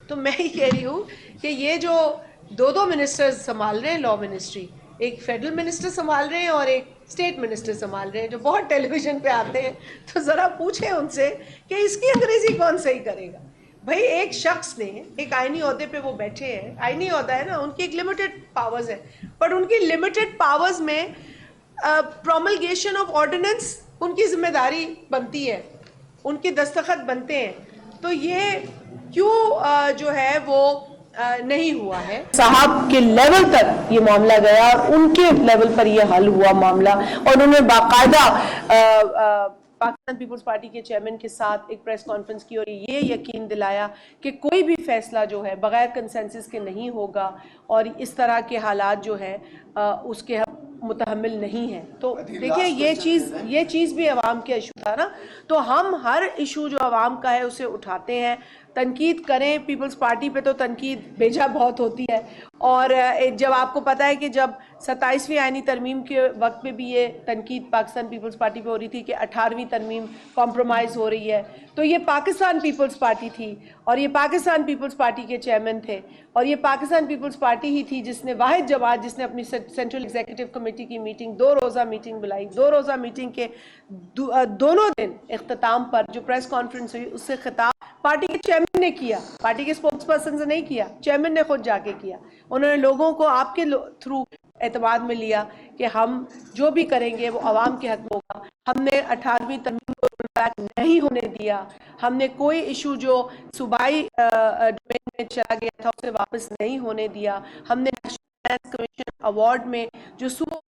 تو میں ہی کہہ رہی ہوں کہ یہ جو دو منسٹرز سنبھال رہے ہیں لا منسٹری، ایک فیڈرل منسٹر سنبھال رہے ہیں اور ایک اسٹیٹ منسٹر سنبھال رہے ہیں، جو بہت ٹیلی ویژن پہ آتے ہیں، تو ذرا پوچھیں ان سے کہ اس کی انگریزی کون صحیح کرے گا؟ بھائی ایک شخص نے ایک آئینی عہدے پہ وہ بیٹھے ہیں، آئینی عہدہ ہے نا، ان کی ایک لمیٹڈ پاورز ہے، بٹ ان کی لمیٹڈ پاورز میں پروملگیشن آف آرڈیننس ان کی ذمہ داری بنتی ہے، ان کے دستخط بنتے ہیں، تو یہ کیوں جو ہے وہ نہیں ہوا ہے؟ صاحب کے لیول تک یہ معاملہ گیا اور ان کے لیول پر یہ حل ہوا معاملہ، اور انہوں نے باقاعدہ پاکستان پیپلز پارٹی کے چیئرمین کے ساتھ ایک پریس کانفرنس کی اور یہ یقین دلایا کہ کوئی بھی فیصلہ جو ہے بغیر کنسنسس کے نہیں ہوگا اور اس طرح کے حالات جو ہے اس کے متحمل نہیں ہیں۔ تو دیکھیں یہ چیز بھی عوام کے ایشو تھا نا، تو ہم ہر ایشو جو عوام کا ہے اسے اٹھاتے ہیں، تنقید کریں۔ پیپلز پارٹی پہ تو تنقید بیجا بہت ہوتی ہے، اور جب آپ کو پتہ ہے کہ جب 27ویں آئینی ترمیم کے وقت پہ بھی یہ تنقید پاکستان پیپلز پارٹی پہ ہو رہی تھی کہ 18ویں ترمیم کمپرومائز ہو رہی ہے، تو یہ پاکستان پیپلز پارٹی تھی اور یہ پاکستان پیپلز پارٹی کے چیئرمین تھے، اور یہ پاکستان پیپلز پارٹی ہی تھی جس نے واحد جماعت جس نے اپنی سینٹرل ایگزیکٹو کمیٹی کی میٹنگ 2 روزہ میٹنگ بلائی، 2 روزہ میٹنگ کے دونوں دن اختتام پر جو پریس کانفرنس ہوئی اس سے خطاب پارٹی کے چیئرمین نے کیا، پارٹی کے اسپوکس پرسن سے نہیں کیا، چیئرمین نے خود جا کے کیا۔ انہوں نے لوگوں کو آپ کے تھرو اعتماد میں لیا کہ ہم جو بھی کریں گے وہ عوام کے حق میں ہوگا۔ ہم نے 18ویں ترمیم کو بیک نہیں ہونے دیا، ہم نے کوئی ایشو جو صوبائی ڈومین میں چلا گیا تھا اسے واپس نہیں ہونے دیا، ہم نے نیشنل فائنانس کمیشن ایوارڈ میں جو صوبہ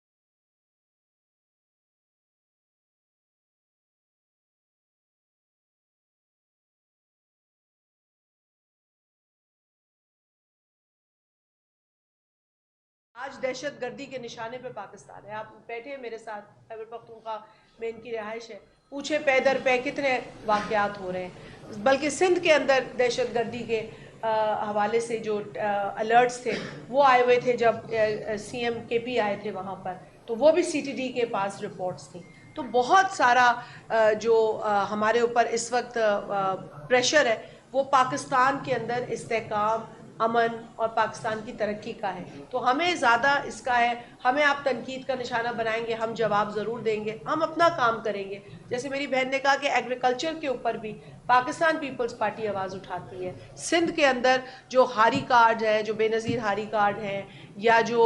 آج دہشت گردی کے نشانے پہ پاکستان ہے۔ آپ بیٹھے میرے ساتھ، خیبر پختونخوا میں ان کی رہائش ہے، پوچھے پے در پے کتنے واقعات ہو رہے ہیں، بلکہ سندھ کے اندر دہشت گردی کے حوالے سے جو الرٹس تھے وہ آئے ہوئے تھے جب سی ایم کے پی آئے تھے وہاں پر، تو وہ بھی سی ٹی ڈی کے پاس رپورٹس تھیں۔ تو بہت سارا جو ہمارے اوپر اس وقت پریشر ہے وہ پاکستان کے اندر استحکام، امن اور پاکستان کی ترقی کا ہے، تو ہمیں زیادہ اس کا ہے۔ ہمیں آپ تنقید کا نشانہ بنائیں گے، ہم جواب ضرور دیں گے، ہم اپنا کام کریں گے۔ جیسے میری بہن نے کہا کہ ایگریکلچر کے اوپر بھی پاکستان پیپلز پارٹی آواز اٹھاتی ہے۔ سندھ کے اندر جو ہاری کارڈ ہیں، جو بے نظیر ہاری کارڈ ہیں، یا جو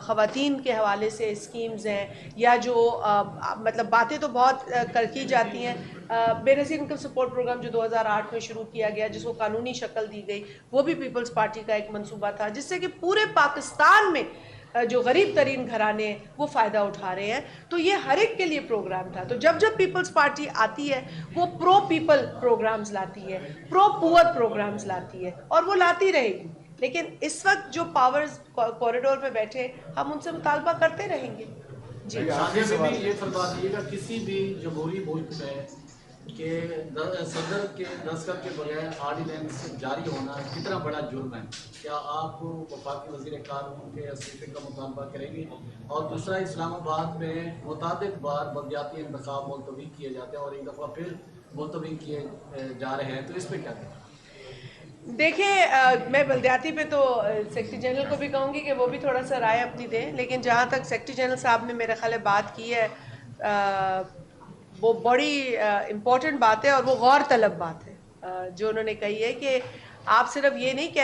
خواتین کے حوالے سے اسکیمز ہیں، یا جو مطلب باتیں تو بہت کی جاتی ہیں، بے نظیر انکم سپورٹ پروگرام جو 2008 میں شروع کیا گیا جس کو قانونی شکل دی گئی، وہ بھی پیپلز پارٹی کا ایک منصوبہ تھا جس سے کہ پورے پاکستان میں جو غریب ترین گھرانے ہیں وہ فائدہ اٹھا رہے ہیں۔ تو یہ ہر ایک کے لیے پروگرام تھا۔ تو جب پیپلز پارٹی آتی ہے وہ پرو پیپل پروگرامز لاتی ہے، پرو پور پروگرامز لاتی ہے، اور وہ لاتی رہے گی، لیکن اس وقت جو پاورز کوریڈور پہ بیٹھے ہم ان سے مطالبہ کرتے رہیں گے۔ جی آگے میں بھی یہ فرما دیے گا، کسی بھی جمہوری ملک میں کہ صدر کے دستخط کے بغیر آرڈیننس جاری ہونا کتنا بڑا جرم ہے؟ کیا آپ وفاقی وزیر قانون کے استعفے کا مطالبہ کریں گے؟ اور دوسرا، اسلام آباد میں متعدد بار بلدیاتی انتخاب ملتوی کیے جاتے ہیں اور ایک دفعہ پھر ملتوی کیے جا رہے ہیں، تو اس پہ کیا کہیں؟ دیکھیں میں بلدیاتی پہ تو سیکرٹری جنرل کو بھی کہوں گی کہ وہ بھی تھوڑا سا رائے اپنی دیں، لیکن جہاں تک سیکرٹری جنرل صاحب نے میرے خیال بات کی ہے وہ بڑی امپورٹنٹ بات ہے اور وہ غور طلب بات ہے جو انہوں نے کہی ہے کہ آپ صرف یہ نہیں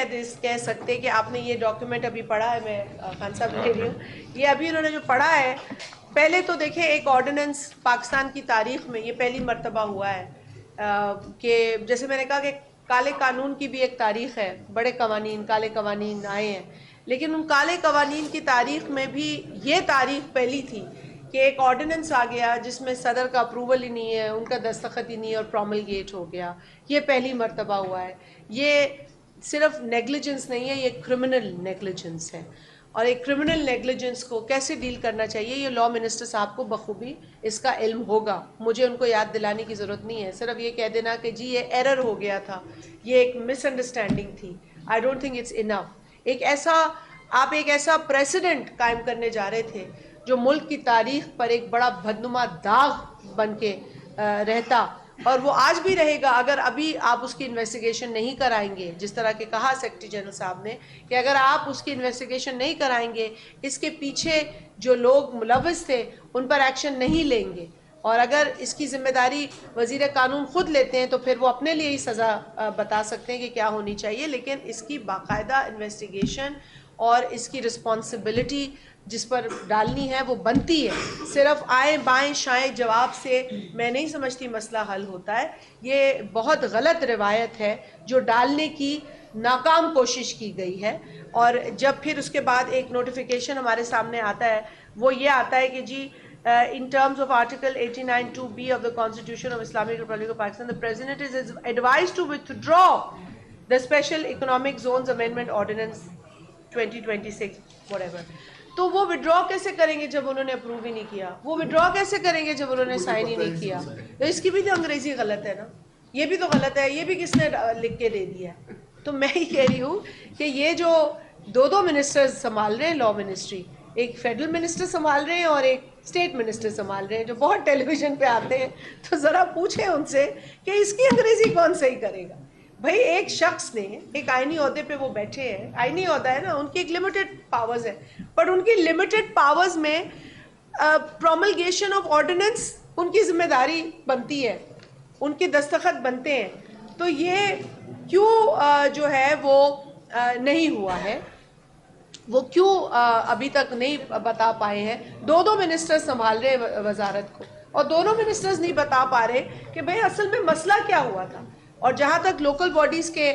کہہ سکتے کہ آپ نے یہ ڈاکیومنٹ ابھی پڑھا ہے، میں خان صاحب لے رہی ہوں، یہ ابھی انہوں نے جو پڑھا ہے، پہلے تو دیکھیں ایک آرڈیننس پاکستان کی تاریخ میں یہ پہلی مرتبہ ہوا ہے کہ جیسے میں نے کہا کہ کالے قانون کی بھی ایک تاریخ ہے، بڑے قوانین، کالے قوانین آئے ہیں، لیکن ان کالے قوانین کی تاریخ میں بھی یہ تاریخ پہلی تھی کہ ایک آرڈیننس آ گیا جس میں صدر کا اپروول ہی نہیں ہے، ان کا دستخط ہی نہیں ہے اور پروملگیٹ ہو گیا۔ یہ پہلی مرتبہ ہوا ہے۔ یہ صرف نیگلیجنس نہیں ہے، یہ کرمنل نیگلیجنس ہے، اور ایک کرمنل نیگلیجنس کو کیسے ڈیل کرنا چاہیے یہ لا منسٹر صاحب کو بخوبی اس کا علم ہوگا، مجھے ان کو یاد دلانے کی ضرورت نہیں ہے۔ صرف یہ کہہ دینا کہ جی یہ ایرر ہو گیا تھا، یہ ایک مس انڈرسٹینڈنگ تھی، آئی ڈونٹ تھنک اٹس انف۔ آپ ایک ایسا پریسیڈنٹ قائم کرنے جا رہے تھے جو ملک کی تاریخ پر ایک بڑا بدنما داغ بن کے رہتا، اور وہ آج بھی رہے گا اگر ابھی آپ اس کی انویسٹیگیشن نہیں کرائیں گے، جس طرح کہ کہا سیکرٹری جنرل صاحب نے کہ اگر آپ اس کی انویسٹیگیشن نہیں کرائیں گے، اس کے پیچھے جو لوگ ملوث تھے ان پر ایکشن نہیں لیں گے، اور اگر اس کی ذمہ داری وزیر قانون خود لیتے ہیں تو پھر وہ اپنے لیے ہی سزا بتا سکتے ہیں کہ کیا ہونی چاہیے، لیکن اس کی باقاعدہ انویسٹیگیشن اور اس کی رسپانسبلٹی جس پر ڈالنی ہے وہ بنتی ہے۔ صرف آئیں بائیں شائیں جواب سے میں نہیں سمجھتی مسئلہ حل ہوتا ہے۔ یہ بہت غلط روایت ہے جو ڈالنے کی ناکام کوشش کی گئی ہے، اور جب پھر اس کے بعد ایک نوٹیفیکیشن ہمارے سامنے آتا ہے، وہ یہ آتا ہے کہ جی in terms of Article 89(2)(b) of the Constitution of Islamic Republic of Pakistan, the President is advised to withdraw the Special Economic Zones Amendment Ordinance 2026 whatever۔ تو وہ withdraw کیسے کریں گے جب انہوں نے اپروو ہی نہیں کیا؟ وہ withdraw کیسے کریں گے جب انہوں نے سائن ہی نہیں کیا؟ تو اس کی بھی تو انگریزی غلط ہے نا، یہ بھی تو غلط ہے، یہ بھی کس نے لکھ کے دے دیا ہے؟ تو میں ہی کہہ رہی ہوں کہ یہ جو دو منسٹرز سنبھال رہے ہیں لا منسٹری، ایک فیڈرل منسٹر سنبھال رہے ہیں اور ایک اسٹیٹ منسٹر سنبھال رہے ہیں، جو بہت ٹیلی ویژن پہ آتے ہیں، تو ذرا پوچھیں ان سے کہ اس کی انگریزی کون صحیح کرے گا؟ بھائی ایک شخص نے ایک آئینی عہدے پہ وہ بیٹھے ہیں، آئینی عہدہ ہے نا، ان کی ایک لمیٹڈ پاورز ہے، بٹ ان کی لمیٹڈ پاورز میں پروملگیشن آف آرڈیننس ان کی ذمہ داری بنتی ہے، ان کے دستخط بنتے ہیں، تو یہ کیوں جو ہے وہ نہیں ہوا ہے، وہ کیوں ابھی تک نہیں بتا پائے ہیں؟ دو منسٹر سنبھال رہے وزارت کو، اور دونوں منسٹرز نہیں بتا پا رہے کہ بھئی اصل میں مسئلہ کیا ہوا تھا۔ اور جہاں تک لوکل باڈیز کے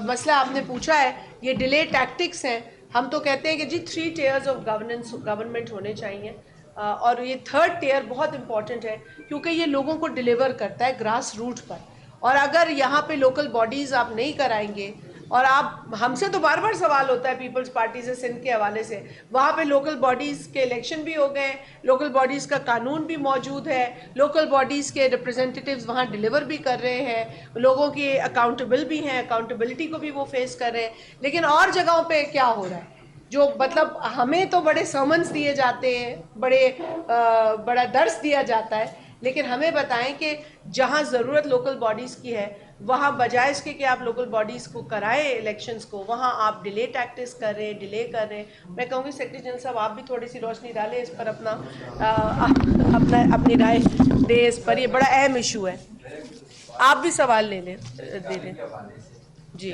مسئلہ آپ نے پوچھا ہے، یہ ڈیلے ٹیکٹکس ہیں۔ ہم تو کہتے ہیں کہ جی 3 ٹیئرز آف گورنمنٹ ہونے چاہیے، اور یہ 3rd ٹیئر بہت امپورٹنٹ ہے کیونکہ یہ لوگوں کو ڈیلیور کرتا ہے گراس روٹ پر، اور اگر یہاں پہ لوکل باڈیز آپ نہیں کرائیں گے، اور آپ ہم سے تو بار بار سوال ہوتا ہے پیپلز پارٹی سے سندھ کے حوالے سے، وہاں پہ لوکل باڈیز کے الیکشن بھی ہو گئے، لوکل باڈیز کا قانون بھی موجود ہے، لوکل باڈیز کے ریپرزنٹیٹیوز وہاں ڈیلیور بھی کر رہے ہیں، لوگوں کی اکاؤنٹیبل بھی ہیں، اکاؤنٹیبلٹی کو بھی وہ فیس کر رہے ہیں، لیکن اور جگہوں پہ کیا ہو رہا ہے؟ جو مطلب ہمیں تو بڑے سرمنس دیے جاتے ہیں، بڑا درس دیا جاتا ہے، لیکن ہمیں بتائیں کہ جہاں ضرورت لوکل باڈیز کی ہے وہاں بجائے اس کے کہ آپ لوکل باڈیز کو کرائیں الیکشنز کو، وہاں آپ ڈیلے ٹیکٹکس کر رہے ہیں، ڈیلے کر رہے ہیں۔ میں کہوں گی سیکرٹری جنرل صاحب آپ بھی تھوڑی سی روشنی ڈالیں اس پر، اپنی رائے دیں اس پر، یہ بڑا اہم ایشو ہے۔ آپ بھی سوال لے لیں، دے دیں جی۔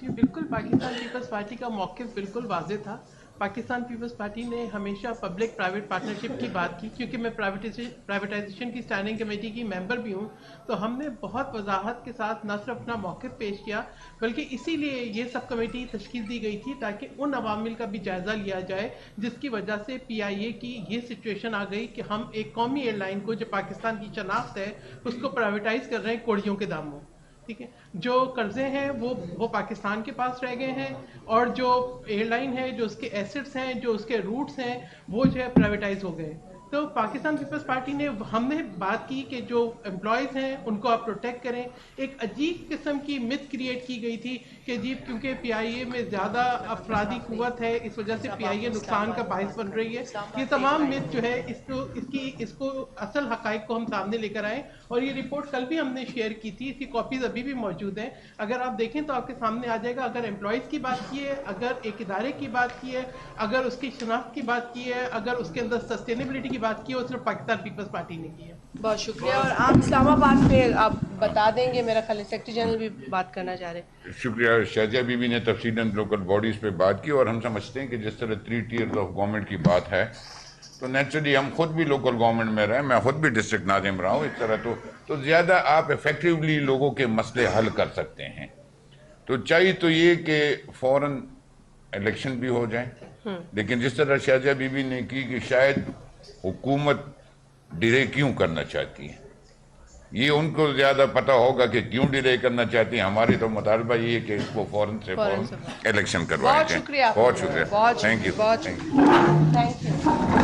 جی بالکل، پاکستان پیپلز پارٹی کا موقف بالکل واضح تھا۔ پاکستان پیپلز پارٹی نے ہمیشہ پبلک پرائیویٹ پارٹنرشپ کی بات کی، کیونکہ میں پرائیویٹائزیشن کی اسٹینڈنگ کمیٹی کی ممبر بھی ہوں، تو ہم نے بہت وضاحت کے ساتھ نہ صرف اپنا موقف پیش کیا، بلکہ اسی لیے یہ سب کمیٹی تشکیل دی گئی تھی تاکہ ان عوامل کا بھی جائزہ لیا جائے جس کی وجہ سے PIA کی یہ سچویشن آ گئی کہ ہم ایک قومی ایئر لائن کو جو پاکستان کی شناخت ہے اس کو پرائیویٹائز کر رہے ہیں کوڑیوں کے داموں۔ ٹھیک ہے، جو قرضے ہیں وہ پاکستان کے پاس رہ گئے ہیں، اور جو ایئر لائن ہے، جو اس کے ایسٹس ہیں، جو اس کے روٹس ہیں، وہ جو ہے پرائیویٹائز ہو گئے۔ تو پاکستان پیپلز پارٹی نے ہم نے بات کی کہ جو امپلائیز ہیں ان کو آپ پروٹیکٹ کریں۔ ایک عجیب قسم کی مت کریٹ کی گئی تھی کہ جی کیونکہ PIA میں زیادہ افرادی قوت ہے اس وجہ سے PIA نقصان کا باعث بن رہی ہے۔ یہ تمام مت جو ہے اس کو اصل حقائق کو ہم سامنے لے کر آئے، اور یہ رپورٹ کل بھی ہم نے شیئر کی تھی، اس کی کاپیز ابھی بھی موجود ہیں، اگر آپ دیکھیں تو آپ کے سامنے آ جائے گا۔ اگر امپلائیز کی بات کی ہے، اگر ایک ادارے کی بات کی ہے، اگر اس کی شناخت کی بات کی ہے، اگر اس کے اندر سسٹینیبلٹی کی بات کی ہے، وہ صرف پاکستان پیپلز پارٹی نے کی ہے۔ بہت شکریہ، اور آپ اسلام آباد پہ آپ بتا دیں گے، میرا خیال ہے سیکرٹری جنرل بھی بات کرنا چاہ رہے ہیں۔ شکریہ، شازیہ بی بی نے تفصیلاً لوکل باڈیز پہ بات کی، اور ہم سمجھتے ہیں کہ جس طرح 3 ٹیئرز آف گورنمنٹ کی بات ہے تو نیچرلی ہم خود بھی لوکل گورنمنٹ میں رہے، میں خود بھی ڈسٹرکٹ ناظم رہا ہوں، اس طرح تو زیادہ آپ ایفیکٹیولی لوگوں کے مسئلے حل کر سکتے ہیں۔ تو چاہیے تو یہ کہ فوراً الیکشن بھی ہو جائیں، لیکن جس طرح شازیہ بی بی نے کی کہ شاید حکومت ڈیلے کیوں کرنا چاہتی ہے، یہ ان کو زیادہ پتہ ہوگا کہ کیوں ڈیلے کرنا چاہتی ہیں۔ ہماری تو مطالبہ یہ ہے کہ اس کو فوراً سے فوراً الیکشن کروایا جائے۔ بہت شکریہ، بہت شکریہ، تھینک یو، تھینک یو۔